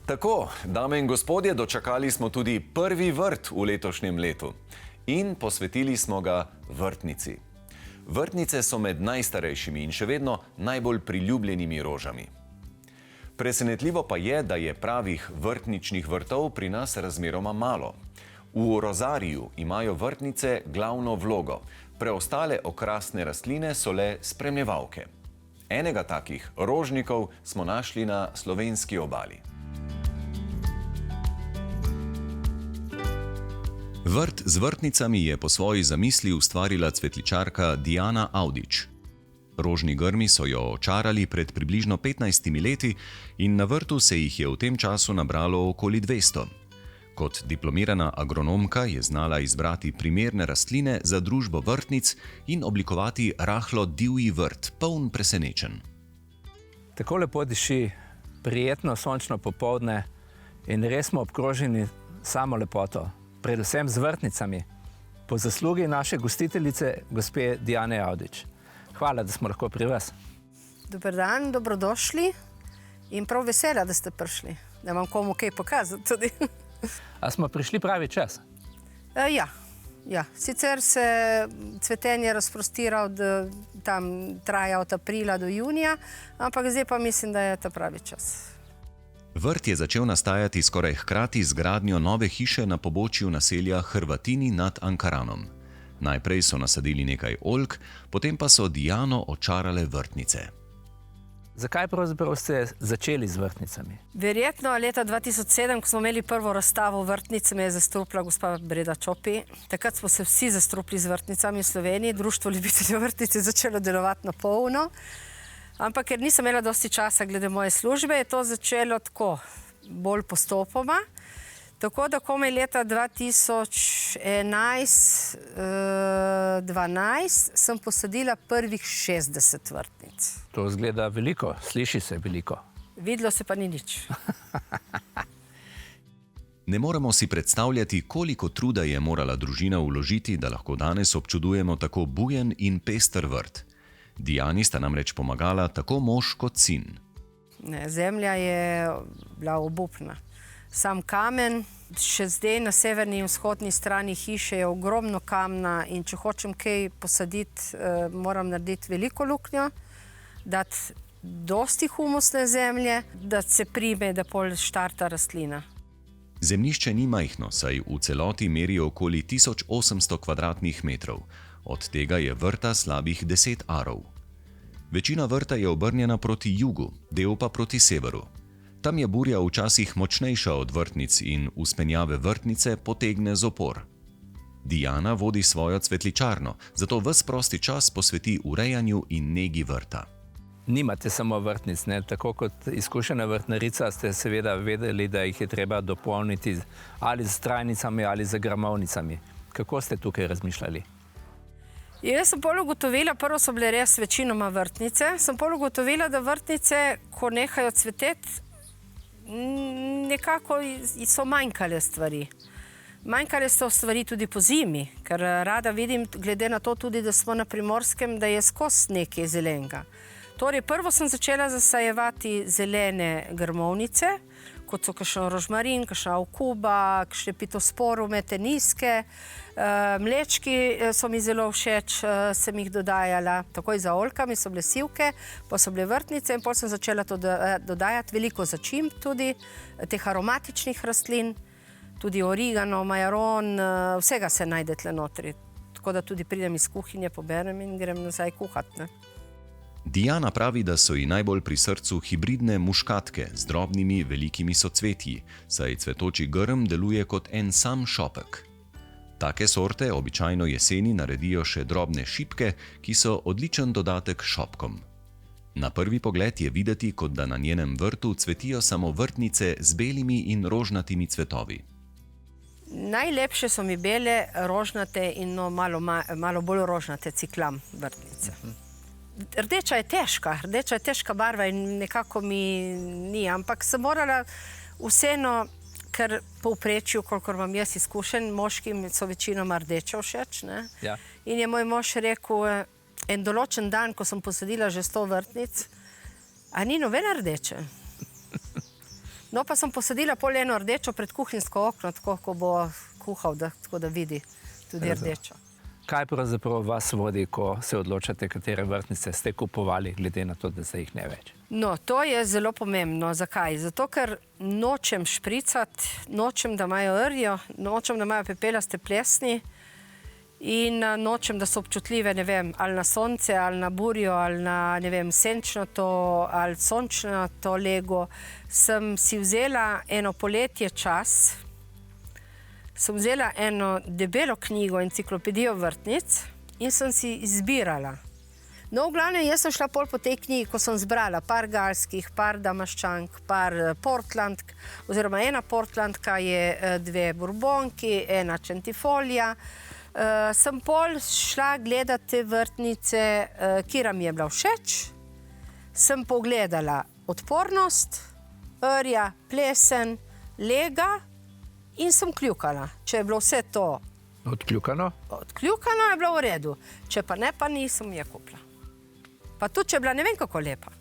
Tako, dame in gospodje, dočakali smo tudi prvi vrt v letošnjem letu in posvetili smo ga vrtnici. Vrtnice so med najstarejšimi in še vedno najbolj priljubljenimi rožami. Presenetljivo pa je, da je pravih vrtničnih vrtov pri nas razmeroma malo. V rozariju imajo vrtnice glavno vlogo, preostale okrasne rastline so le spremljevalke. Enega takih rožnikov smo našli na slovenski obali. Vrt z vrtnicami je po svoji zamisli ustvarila cvetličarka Diana Avdić. Rožni grmi so jo očarali pred približno 15 leti in na vrtu se jih je v tem času nabralo okoli 200. Kot diplomirana agronomka je znala izbrati primerne rastline za družbo vrtnic in oblikovati rahlo divji vrt, poln presenečenj. Tako lepo diši, prijetno sončno popoldne in res smo obkroženi samo lepoto, predvsem z vrtnicami, po zaslugi naše gostiteljice, gospe Diane Avdić. Hvala, da smo lahko pri vas. Dober dan, dobrodošli in prav vesela, da ste prišli, da vam komu kaj pokazati tudi. A smo prišli pravi čas? Ja. Sicer se cvetenje razprostira traja od aprila do junija, ampak zdaj pa mislim, da je ta pravi čas. Vrt je začel nastajati skoraj hkrati z gradnjo nove hiše na pobočju naselja Hrvatini nad Ankaranom. Najprej so nasadili nekaj oljk, potem pa so Diano očarale vrtnice. Zakaj pravzaprav ste začeli z vrtnicami? Verjetno leta 2007, ko smo imeli prvo razstavo vrtnic, me je zastrupila gospa Breda Čopi. Takrat smo se vsi zastrupili z vrtnicami v Sloveniji, Društvo ljubiteljev vrtnic je začelo delovati na polno. Ampak ker nisem imela dosti časa glede moje službe, je to začelo tako, bolj postopoma. Tako da komaj leta 2011-2012 sem posadila prvih 60 vrtnic. To izgleda veliko, sliši se veliko. Videlo se pa ni nič. Ne moremo si predstavljati, koliko truda je morala družina vložiti, da lahko danes občudujemo tako bujen in pester vrt. Diani sta namreč pomagala tako mož kot sin. Zemlja je bila obupna. Sam kamen, še zdaj na severni in vzhodni strani hiše je ogromno kamna in če hočem kaj posaditi, moram narediti veliko luknjo, dati dosti humusne zemlje, da se prime, da pol štarta rastlina. Zemljišče ni majhno, saj v celoti meri okoli 1800 kvadratnih metrov. Od tega je vrta slabih 10 arov. Večina vrta je obrnjena proti jugu, del pa proti severu. Tam je burja včasih močnejša od vrtnic in vzpenjave vrtnice potegne z opor. Diana vodi svojo cvetličarno, zato ves prosti čas posveti urejanju in negi vrta. Nimate samo vrtnic, ne? Tako kot izkušena vrtnarica ste seveda vedeli, da jih je treba dopolniti ali z trajnicami ali z grmovnicami. Kako ste tukaj razmišljali? Jaz sem pol ugotovila, prvo so bile res večinoma vrtnice, sem pol ugotovila, da vrtnice, ko nehajo cveteti, nekako so manjkale stvari. Manjkale so stvari tudi po zimi, ker rada vidim, glede na to tudi, da smo na Primorskem, da je skozi nekaj zelenega. Torej, prvo sem začela zasajevati zelene grmovnice, kot so kakšen rožmarin, kakšna avkuba, kakšne pitosporume, teniske. Mlečki so mi zelo všeč, sem jih dodajala. Takoj za oljkami so bile sivke, pa so bile vrtnice in potem sem začela to dodajati veliko začimb tudi, teh aromatičnih rastlin, tudi origano, majaron, vsega se najde tle notri. Tako da tudi pridem iz kuhinje, poberem in grem nazaj kuhati. Diana pravi, da so ji najbolj pri srcu hibridne muškatke z drobnimi velikimi socvetji, saj cvetoči grm deluje kot en sam šopek. Take sorte običajno jeseni naredijo še drobne šipke, ki so odličen dodatek šopkom. Na prvi pogled je videti, kot da na njenem vrtu cvetijo samo vrtnice z belimi in rožnatimi cvetovi. Najlepše so mi bele, rožnate in malo bolj rožnate ciklam vrtnice. Rdeča je težka barva in nekako mi ni, ampak sem morala vseeno, ker povprečju, kolikor vam jaz izkušen, moškim so večinoma rdeče všeč. Ja. In je moj mož rekel, en določen dan, ko sem posadila že 100 vrtnic, a ni nobena rdeče. No, pa sem posadila pol eno rdečo pred kuhinjsko okno, tako ko bo kuhal, tako da vidi tudi rdečo. Kaj pravzaprav vas vodi, ko se odločate, katere vrtnice ste kupovali, glede na to, da se jih ne več? No, to je zelo pomembno. Zakaj? Zato, ker nočem špricati, nočem, da imajo rjo, nočem, da imajo pepelaste plesni in nočem, da so občutljive, ne vem, ali na sonce, ali na burjo, ali na, ne vem, senčnato ali sončnato lego. Sem si vzela eno poletje čas, sem vzela eno debelo knjigo, enciklopedijo vrtnic in sem si izbirala. No, v glavnem, jaz sem šla pol po tej knjigi, ko sem zbrala par galskih, par damaščank, par portlandk, oziroma ena portlandka je 2 bourbonki, ena čentifolija. Sem pol šla gledati te vrtnice, kira mi je bila všeč. Sem pogledala odpornost, rja, plesen, lega in sem kljukala. Če je bilo vse to Odkljukano? odkljukano, je bilo v redu. Če pa ne, pa nisem je kupila. Pa tudi, če je bila ne vem kako lepa.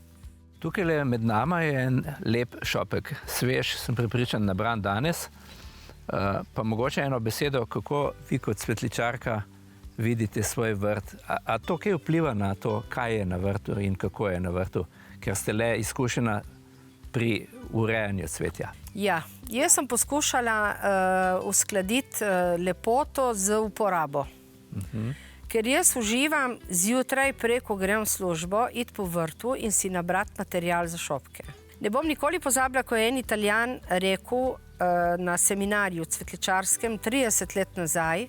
Tukaj med nama je en lep šopek, svež, sem prepričan, nabran danes. Pa mogoče eno besedo, kako vi kot cvetličarka vidite svoj vrt. A to kaj vpliva na to, kaj je na vrtu in kako je na vrtu? Ker ste le izkušena pri urejanju cvetja. Ja, jaz sem poskušala uskladiti lepoto z uporabo. Ker jaz uživam zjutraj, preko grem v službo, iti po vrtu in si nabrati material za šopke. Ne bom nikoli pozabila, ko je en Italijan rekel na seminarju cvetličarskem 30 let nazaj,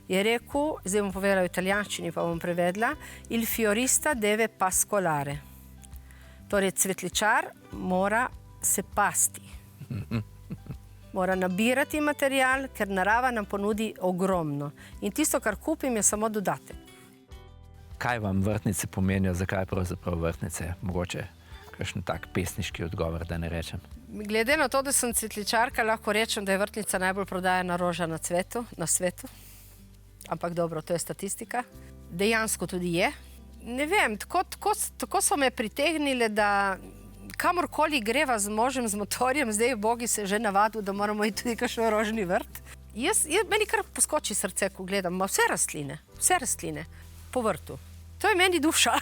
je rekel, zdaj bom povedala v italijanščini, pa bom prevedla, il fiorista deve pascolare. Torej, cvetličar mora se pasti. Mora nabirati material, ker narava nam ponudi ogromno. In tisto, kar kupim, je samo dodatek. Kaj vam vrtnice pomenijo, zakaj pravzaprav vrtnice? Mogoče kakšen tak pesniški odgovor, da ne rečem. Glede na to, da sem cvetličarka, lahko rečem, da je vrtnica najbolj prodajana roža na svetu. Ampak dobro, to je statistika. Dejansko tudi je. Ne vem, tako so me pritegnile, da kamorkoli greva z možem, z motorjem, zdaj v Bogi se že navadil, da moramo iti tudi kakšen rožni vrt. Meni kar poskoči srce, ko gledam, vse rastline po vrtu. To je meni duša.